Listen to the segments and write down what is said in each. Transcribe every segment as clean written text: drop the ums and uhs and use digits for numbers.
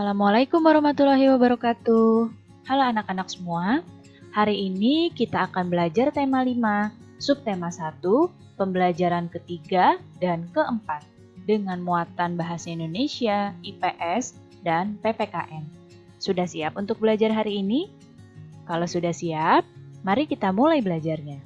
Assalamualaikum warahmatullahi wabarakatuh. Halo anak-anak semua. Hari ini kita akan belajar tema 5, subtema 1, pembelajaran ketiga dan keempat dengan muatan bahasa Indonesia, IPS, dan PPKN. Sudah siap untuk belajar hari ini? Kalau sudah siap, mari kita mulai belajarnya.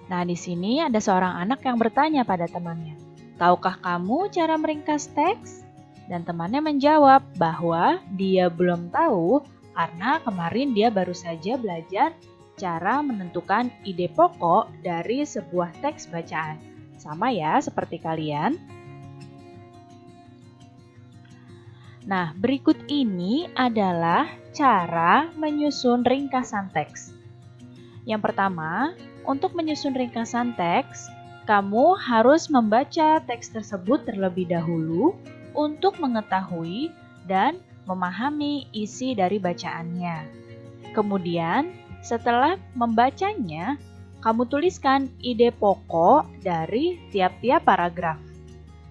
Nah, di sini ada seorang anak yang bertanya pada temannya, "Tahukah kamu cara meringkas teks?" Dan temannya menjawab bahwa dia belum tahu karena kemarin dia baru saja belajar cara menentukan ide pokok dari sebuah teks bacaan. Sama ya seperti kalian. Nah, berikut ini adalah cara menyusun ringkasan teks. Yang pertama, untuk menyusun ringkasan teks, kamu harus membaca teks tersebut terlebih dahulu untuk mengetahui dan memahami isi dari bacaannya. Kemudian, setelah membacanya, kamu tuliskan ide pokok dari tiap-tiap paragraf.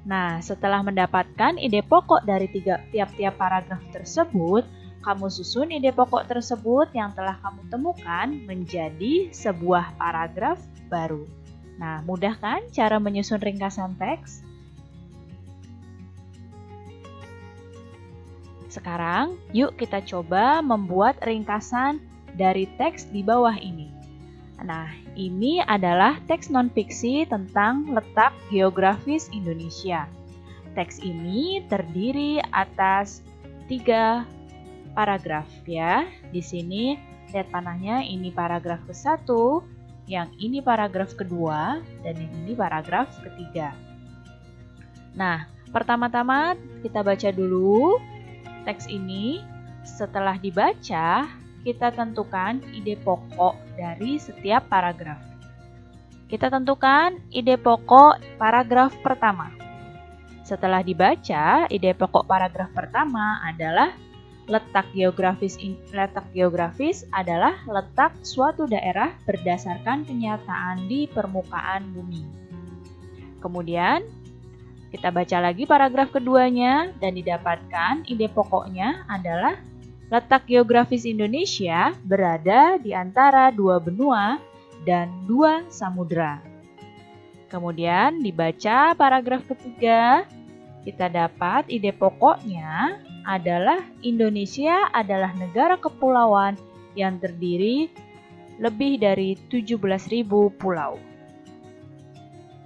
Nah, setelah mendapatkan ide pokok dari tiap-tiap paragraf tersebut, kamu susun ide pokok tersebut yang telah kamu temukan menjadi sebuah paragraf baru. Nah, mudah kan cara menyusun ringkasan teks? Sekarang, yuk kita coba membuat ringkasan dari teks di bawah ini. Nah, ini adalah teks non-fiksi tentang letak geografis Indonesia. Teks ini terdiri atas 3 paragraf ya. Di sini lihat panahnya, ini paragraf ke-1, yang ini paragraf kedua, dan yang ini paragraf ketiga. Nah, pertama-tama kita baca dulu teks ini. Setelah dibaca, kita tentukan ide pokok dari setiap paragraf. Kita tentukan ide pokok paragraf pertama. Setelah dibaca, ide pokok paragraf pertama adalah letak geografis adalah letak suatu daerah berdasarkan kenyataan di permukaan bumi. Kemudian, kita baca lagi paragraf keduanya dan didapatkan ide pokoknya adalah letak geografis Indonesia berada di antara 2 benua dan 2 samudra. Kemudian dibaca paragraf ketiga, kita dapat ide pokoknya adalah Indonesia adalah negara kepulauan yang terdiri lebih dari 17.000 pulau.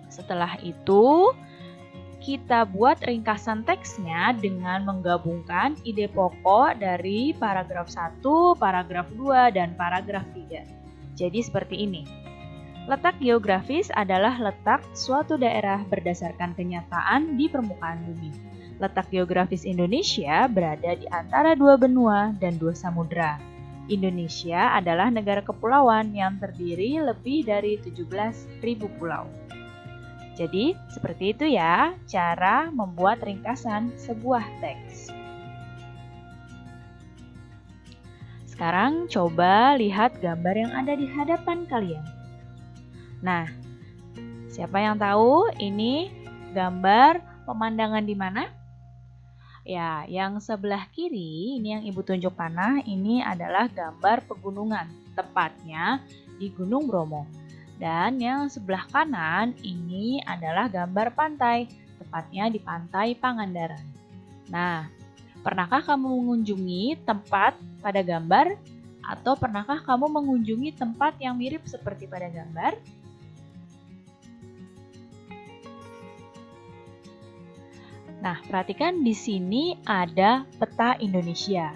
Setelah itu, kita buat ringkasan teksnya dengan menggabungkan ide pokok dari paragraf 1, paragraf 2, dan paragraf 3. Jadi seperti ini. Letak geografis adalah letak suatu daerah berdasarkan kenyataan di permukaan bumi. Letak geografis Indonesia berada di antara 2 benua dan 2 samudra. Indonesia adalah negara kepulauan yang terdiri lebih dari 17.000 pulau. Jadi, seperti itu ya cara membuat ringkasan sebuah teks. Sekarang coba lihat gambar yang ada di hadapan kalian. Nah, siapa yang tahu ini gambar pemandangan di mana? Ya, yang sebelah kiri, ini yang Ibu tunjuk panah, ini adalah gambar pegunungan, tepatnya di Gunung Bromo. Dan yang sebelah kanan, ini adalah gambar pantai, tepatnya di Pantai Pangandaran. Nah, pernahkah kamu mengunjungi tempat pada gambar? Atau pernahkah kamu mengunjungi tempat yang mirip seperti pada gambar? Nah, perhatikan di sini ada peta Indonesia.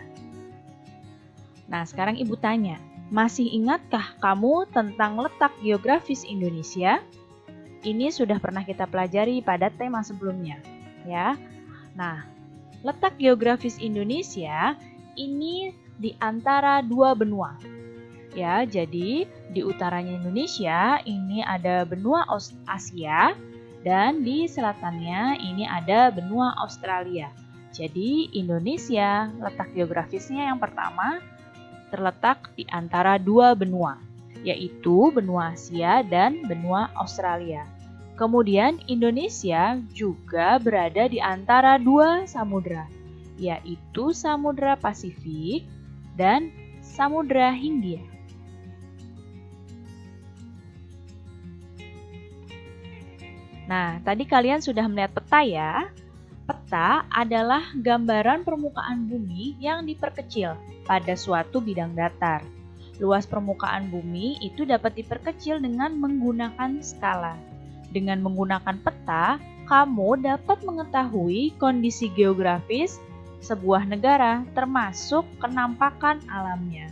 Nah, sekarang Ibu tanya, masih ingatkah kamu tentang letak geografis Indonesia? Ini sudah pernah kita pelajari pada tema sebelumnya, ya. Nah, letak geografis Indonesia ini di antara 2 benua. Ya, jadi di utaranya Indonesia ini ada benua Asia, dan di selatannya ini ada benua Australia. Jadi Indonesia letak geografisnya yang pertama terletak di antara 2 benua, yaitu benua Asia dan benua Australia. Kemudian Indonesia juga berada di antara dua samudra, yaitu Samudra Pasifik dan Samudra Hindia. Nah, tadi kalian sudah melihat peta ya. Peta adalah gambaran permukaan bumi yang diperkecil pada suatu bidang datar. Luas permukaan bumi itu dapat diperkecil dengan menggunakan skala. Dengan menggunakan peta, kamu dapat mengetahui kondisi geografis sebuah negara, termasuk kenampakan alamnya.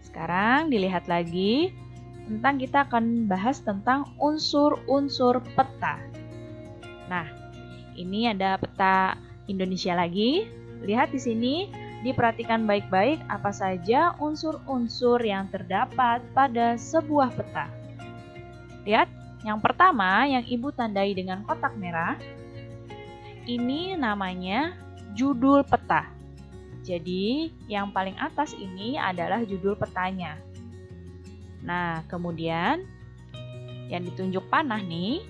Sekarang dilihat lagi kita akan bahas tentang unsur-unsur peta. Nah, ini ada peta Indonesia lagi. Lihat di sini, diperhatikan baik-baik apa saja unsur-unsur yang terdapat pada sebuah peta. Lihat, yang pertama yang Ibu tandai dengan kotak merah, ini namanya judul peta. Jadi, yang paling atas ini adalah judul petanya. Nah, kemudian yang ditunjuk panah nih,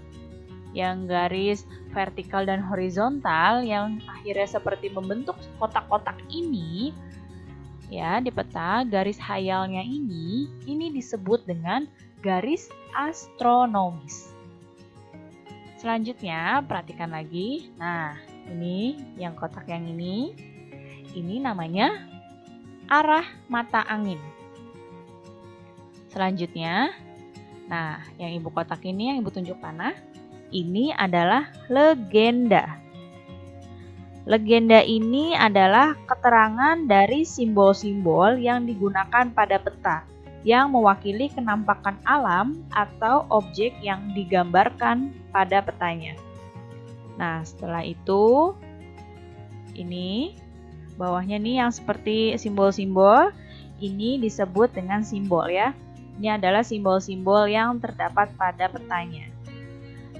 yang garis vertikal dan horizontal yang akhirnya seperti membentuk kotak-kotak ini, ya di peta garis hayalnya ini disebut dengan garis astronomis. Selanjutnya, perhatikan lagi. Nah, ini yang kotak yang ini namanya arah mata angin. Selanjutnya, nah yang Ibu kotak ini, yang Ibu tunjuk panah, ini adalah legenda. Legenda ini adalah keterangan dari simbol-simbol yang digunakan pada peta yang mewakili kenampakan alam atau objek yang digambarkan pada petanya. Nah, setelah itu, ini bawahnya nih yang seperti simbol-simbol, ini disebut dengan simbol ya. Ini adalah simbol-simbol yang terdapat pada petanya.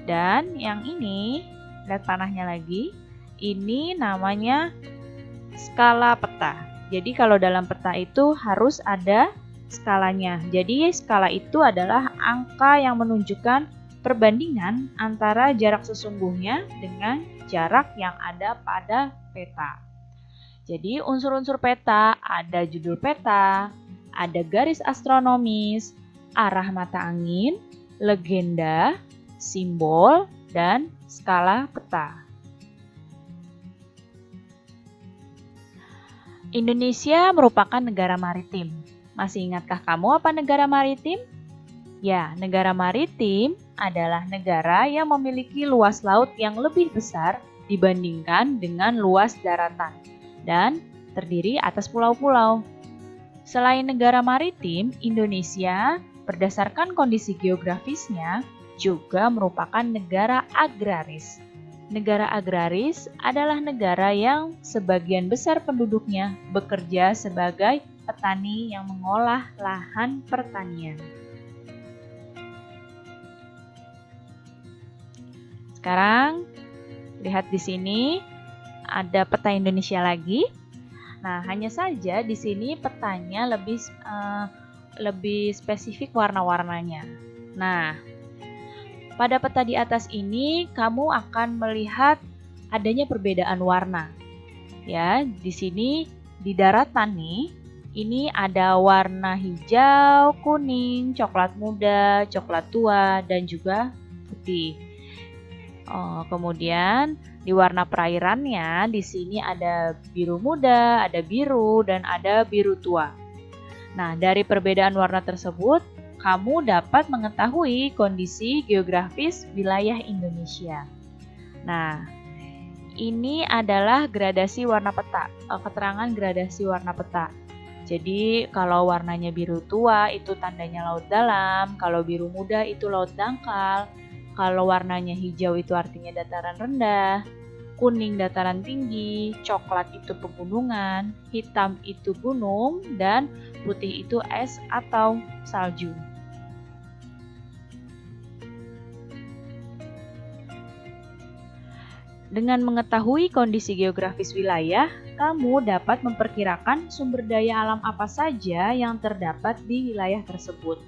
Dan yang ini, lihat panahnya lagi, ini namanya skala peta. Jadi kalau dalam peta itu harus ada skalanya. Jadi skala itu adalah angka yang menunjukkan perbandingan antara jarak sesungguhnya dengan jarak yang ada pada peta. Jadi unsur-unsur peta ada judul peta, ada garis astronomis, arah mata angin, legenda, simbol, dan skala peta. Indonesia merupakan negara maritim. Masih ingatkah kamu apa negara maritim? Ya, negara maritim adalah negara yang memiliki luas laut yang lebih besar dibandingkan dengan luas daratan dan terdiri atas pulau-pulau. Selain negara maritim, Indonesia berdasarkan kondisi geografisnya juga merupakan negara agraris. Negara agraris adalah negara yang sebagian besar penduduknya bekerja sebagai petani yang mengolah lahan pertanian. Sekarang lihat di sini ada peta Indonesia lagi. Nah, hanya saja di sini petanya lebih spesifik warna-warnanya. Nah, pada peta di atas ini kamu akan melihat adanya perbedaan warna. Ya, di sini di daratan nih, ini ada warna hijau, kuning, coklat muda, coklat tua, dan juga putih. Kemudian di warna perairannya di sini ada biru muda, ada biru, dan ada biru tua. Nah, dari perbedaan warna tersebut, kamu dapat mengetahui kondisi geografis wilayah Indonesia. Nah, ini adalah gradasi warna peta, keterangan gradasi warna peta. Jadi, kalau warnanya biru tua itu tandanya laut dalam, kalau biru muda itu laut dangkal, kalau warnanya hijau itu artinya dataran rendah, kuning dataran tinggi, coklat itu pegunungan, hitam itu gunung, dan putih itu es atau salju. Dengan mengetahui kondisi geografis wilayah, kamu dapat memperkirakan sumber daya alam apa saja yang terdapat di wilayah tersebut.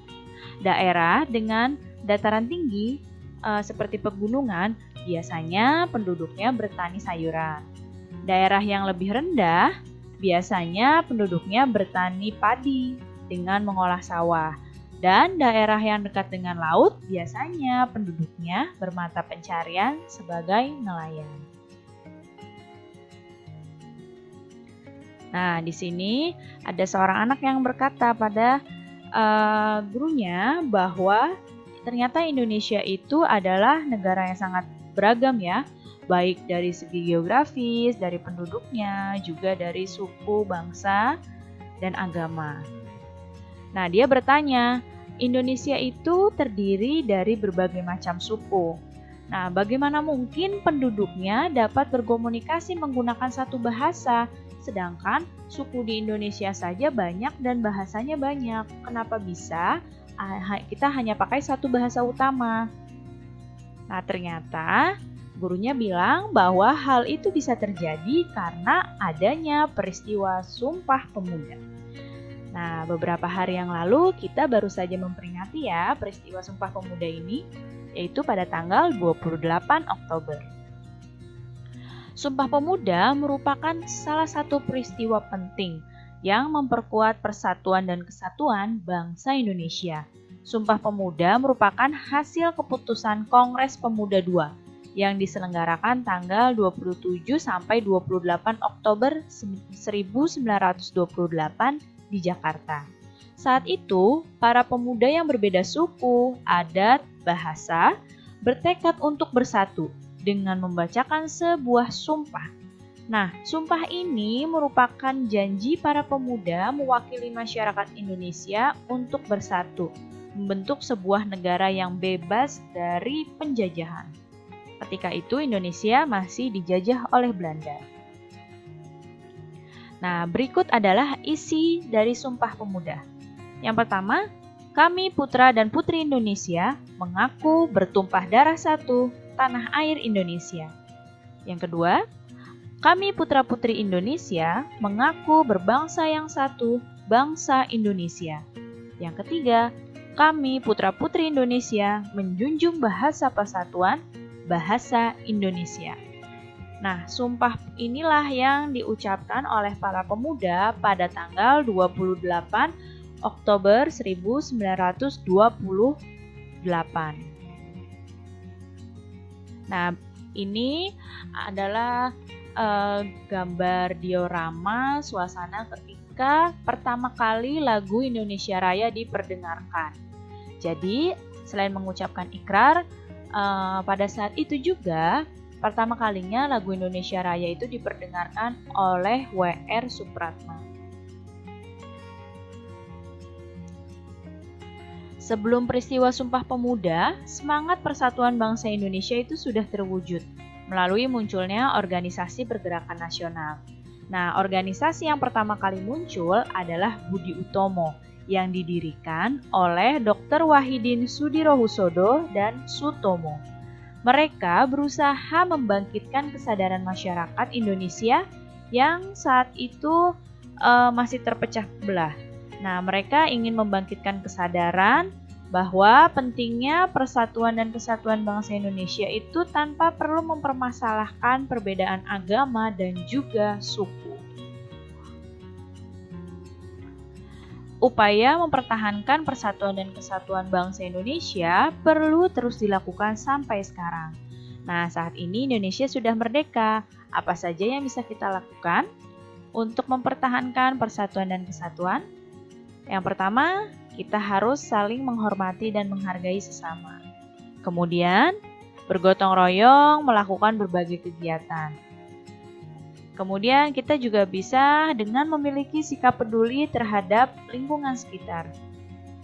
Daerah dengan dataran tinggi seperti pegunungan biasanya penduduknya bertani sayuran. Daerah yang lebih rendah biasanya penduduknya bertani padi dengan mengolah sawah. Dan daerah yang dekat dengan laut biasanya penduduknya bermata pencarian sebagai nelayan. Nah, di sini ada seorang anak yang berkata pada gurunya bahwa ternyata Indonesia itu adalah negara yang sangat beragam ya, baik dari segi geografis, dari penduduknya, juga dari suku, bangsa, dan agama. Nah, dia bertanya, Indonesia itu terdiri dari berbagai macam suku. Nah, bagaimana mungkin penduduknya dapat berkomunikasi menggunakan satu bahasa, sedangkan suku di Indonesia saja banyak dan bahasanya banyak. Kenapa bisa kita hanya pakai satu bahasa utama? Nah, ternyata gurunya bilang bahwa hal itu bisa terjadi karena adanya peristiwa Sumpah Pemuda. Nah, beberapa hari yang lalu kita baru saja memperingati ya peristiwa Sumpah Pemuda ini, yaitu pada tanggal 28 Oktober. Sumpah Pemuda merupakan salah satu peristiwa penting yang memperkuat persatuan dan kesatuan bangsa Indonesia. Sumpah Pemuda merupakan hasil keputusan Kongres Pemuda II yang diselenggarakan tanggal 27 sampai 28 Oktober 1928 di Jakarta. Saat itu, para pemuda yang berbeda suku, adat, bahasa, bertekad untuk bersatu dengan membacakan sebuah sumpah. Nah, sumpah ini merupakan janji para pemuda mewakili masyarakat Indonesia untuk bersatu, membentuk sebuah negara yang bebas dari penjajahan. Ketika itu Indonesia masih dijajah oleh Belanda. Nah, berikut adalah isi dari Sumpah Pemuda. Yang pertama, kami putra dan putri Indonesia mengaku bertumpah darah satu, tanah air Indonesia. Yang kedua, kami putra-putri Indonesia mengaku berbangsa yang satu, bangsa Indonesia. Yang ketiga, kami putra-putri Indonesia menjunjung bahasa persatuan, bahasa Indonesia. Nah, sumpah inilah yang diucapkan oleh para pemuda pada tanggal 28 Oktober 1928. Nah, ini adalah gambar diorama suasana ketika pertama kali lagu Indonesia Raya diperdengarkan. Jadi, selain mengucapkan ikrar, pada saat itu juga pertama kalinya lagu Indonesia Raya itu diperdengarkan oleh W.R. Supratman. Sebelum peristiwa Sumpah Pemuda, semangat persatuan bangsa Indonesia itu sudah terwujud melalui munculnya organisasi pergerakan nasional. Nah, organisasi yang pertama kali muncul adalah Budi Utomo yang didirikan oleh Dr. Wahidin Sudirohusodo dan Sutomo. Mereka berusaha membangkitkan kesadaran masyarakat Indonesia yang saat itu masih terpecah belah. Nah, mereka ingin membangkitkan kesadaran bahwa pentingnya persatuan dan kesatuan bangsa Indonesia itu tanpa perlu mempermasalahkan perbedaan agama dan juga suku. Upaya mempertahankan persatuan dan kesatuan bangsa Indonesia perlu terus dilakukan sampai sekarang. Nah, saat ini Indonesia sudah merdeka. Apa saja yang bisa kita lakukan untuk mempertahankan persatuan dan kesatuan? Yang pertama, kita harus saling menghormati dan menghargai sesama. Kemudian, bergotong royong melakukan berbagai kegiatan. Kemudian kita juga bisa dengan memiliki sikap peduli terhadap lingkungan sekitar.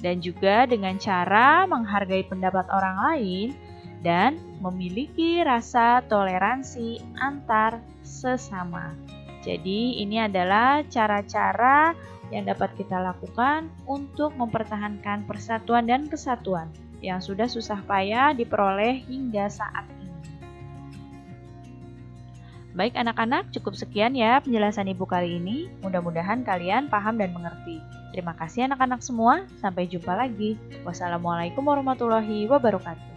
Dan juga dengan cara menghargai pendapat orang lain dan memiliki rasa toleransi antar sesama. Jadi ini adalah cara-cara yang dapat kita lakukan untuk mempertahankan persatuan dan kesatuan yang sudah susah payah diperoleh hingga saat ini. Baik anak-anak, cukup sekian ya penjelasan Ibu kali ini. Mudah-mudahan kalian paham dan mengerti. Terima kasih anak-anak semua, sampai jumpa lagi. Wassalamualaikum warahmatullahi wabarakatuh.